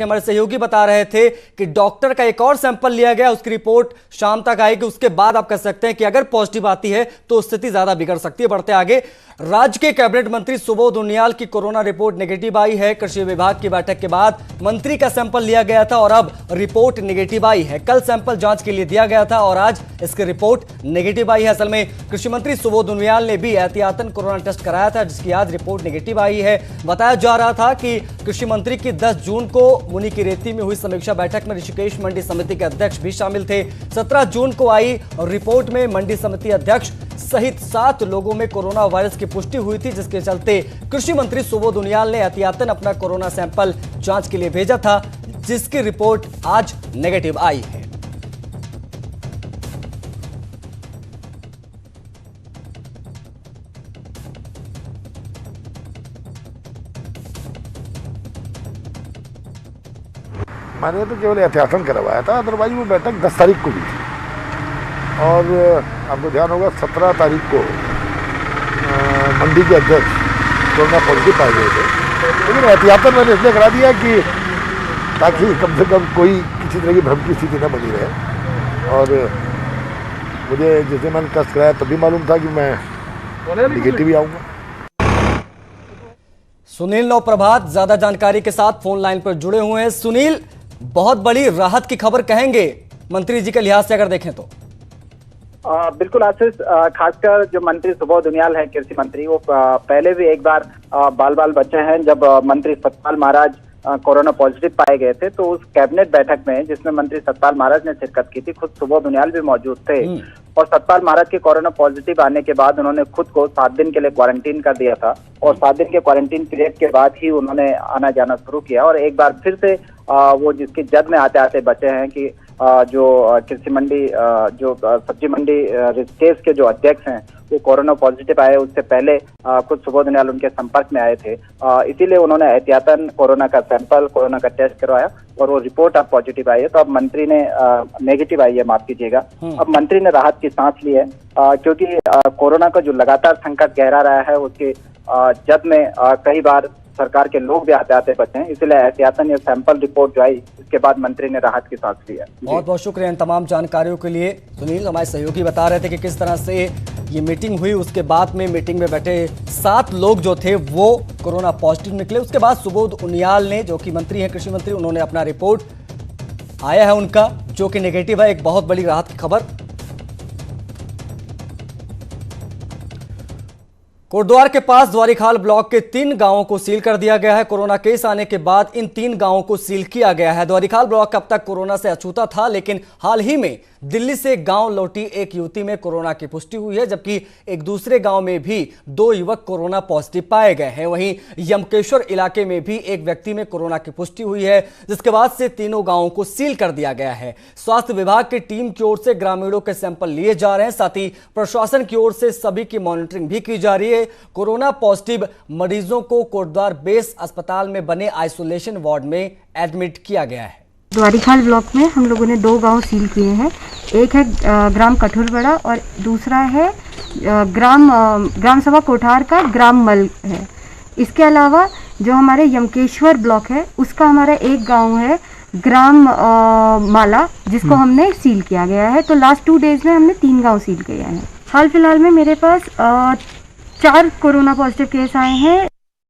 हमारे सहयोगी बता रहे थे कि डॉक्टर का एक और सैंपल लिया गया, उसकी रिपोर्ट शाम तक आएगी। उसके बाद आप कह सकते हैं कि अगर पॉजिटिव आती है तो स्थिति ज्यादा बिगड़ सकती है। बढ़ते आगे, राज्य के कैबिनेट मंत्री सुबोध उनियाल की कोरोना रिपोर्ट नेगेटिव आई है। कृषि विभाग की बैठक के बाद मंत्री का सैंपल लिया गया था और अब रिपोर्ट नेगेटिव आई है। कल सैंपल जांच के लिए दिया गया था और आज इसकी रिपोर्ट नेगेटिव आई है। असल में कृषि मंत्री सुबोध उनियाल ने भी एहतियातन कोरोना टेस्ट कराया था, जिसकी आज रिपोर्ट नेगेटिव आई है। बताया जा रहा था कि कृषि मंत्री की 10 जून को मुनि की रेती में हुई समीक्षा बैठक में ऋषिकेश मंडी समिति के अध्यक्ष भी शामिल थे। 17 जून को आई रिपोर्ट में मंडी समिति अध्यक्ष सहित 7 लोगों में कोरोना वायरस की पुष्टि हुई थी, जिसके चलते कृषि मंत्री सुबोध उनियाल ने एहतियातन अपना कोरोना सैंपल जांच के लिए भेजा था, जिसकी रिपोर्ट आज नेगेटिव आई है। मैंने तो केवल एहतियातन करवाया था, अदरवाइज वो बैठक 10 तारीख को भी थी और आपको ध्यान होगा 17 तारीख को मंडी के अध्यक्ष कोरोना पॉजिटिव पाए गए थे। लेकिन एहतियातन मैंने इसलिए करा दिया कि ताकि कम से कम कोई किसी तरह की भ्रम की स्थिति न बनी रहे। और मुझे जिस दिन मैंने टेस्ट कराया तब भी मालूम था कि मैं निगेटिव ही आऊँगा। सुनील नवप्रभात ज्यादा जानकारी के साथ फोन लाइन पर जुड़े हुए हैं। सुनील, बहुत बड़ी राहत की खबर कहेंगे मंत्री जी के लिहाज से अगर देखें तो? बिल्कुल आशीष, खासकर जो मंत्री सुबोध उनियाल है, कृषि मंत्री, वो पहले भी एक बार बाल बच्चे हैं जब मंत्री सतपाल महाराज कोरोना पॉजिटिव पाए गए थे। तो उस कैबिनेट बैठक में जिसमें मंत्री सतपाल महाराज ने शिरकत की थी, खुद सुबोध उनियाल भी मौजूद थे और सतपाल महाराज के कोरोना पॉजिटिव आने के बाद उन्होंने खुद को 7 दिन के लिए क्वारंटीन कर दिया था और 7 दिन के क्वारंटीन पीरियड के बाद ही उन्होंने आना जाना शुरू किया। और एक बार फिर से वो जिसकी जद में आते आते बचे हैं कि जो कृषि मंडी जो सब्जी मंडी ऋषिकेश के जो अध्यक्ष हैं वो कोरोना पॉजिटिव आए, उससे पहले खुद सुबोध उनियाल उनके संपर्क में आए थे। इसीलिए उन्होंने एहतियातन कोरोना का सैंपल, कोरोना का टेस्ट करवाया और वो रिपोर्ट अब पॉजिटिव आई है। तो अब मंत्री ने नेगेटिव आई है, माफ कीजिएगा। अब मंत्री ने राहत की सांस ली है क्योंकि कोरोना का जो लगातार संकट गहरा रहा है उसके जद में कई बार सरकार के लोग भी आते आते बचे हैं। इसलिए एहतियातन ये सैंपल रिपोर्ट जो आई, इसके बाद मंत्री ने राहत की सांस ली है। बहुत बहुत शुक्रिया इन तमाम जानकारियों के लिए। सुनील, हमारे सहयोगी बता रहे थे कि किस तरह से ये मीटिंग हुई, उसके बाद में मीटिंग में बैठे 7 लोग जो थे वो कोरोना पॉजिटिव निकले। उसके बाद सुबोध उनियाल ने, जो कि मंत्री हैं, कृषि मंत्री, उन्होंने अपना रिपोर्ट आया है उनका जो कि नेगेटिव है। एक बहुत बड़ी राहत की खबर। कोटद्वार के पास द्वारीखाल ब्लॉक के 3 गांवों को सील कर दिया गया है। कोरोना केस आने के बाद इन 3 गांवों को सील किया गया है। द्वारीखाल ब्लॉक अब तक कोरोना से अछूता था, लेकिन हाल ही में दिल्ली से गांव लौटी एक युवती में कोरोना की पुष्टि हुई है, जबकि एक दूसरे गांव में भी 2 युवक कोरोना पॉजिटिव पाए गए हैं। वहीं यमकेश्वर इलाके में भी एक व्यक्ति में कोरोना की पुष्टि हुई है, जिसके बाद से तीनों गांवों को सील कर दिया गया है। स्वास्थ्य विभाग की टीम की ओर से ग्रामीणों के सैंपल लिए जा रहे हैं, साथ ही प्रशासन की ओर से सभी की मॉनिटरिंग भी की जा रही है। कोरोना पॉजिटिव मरीजों को कोटद्वार बेस अस्पताल में बने आइसोलेशन वार्ड में एडमिट किया गया है। द्वारीखाल ब्लॉक में हम लोगों ने 2 गांव सील किए हैं। एक है ग्राम कठुरबड़ा और दूसरा है ग्राम सभा कोठार का ग्राम मल है। इसके अलावा जो हमारे यमकेश्वर ब्लॉक है उसका हमारा एक गांव है ग्राम माला, जिसको हमने सील किया गया है। तो लास्ट 2 डेज में हमने 3 गांव सील किए हैं। हाल फिलहाल में मेरे पास 4 कोरोना पॉजिटिव केस आए हैं।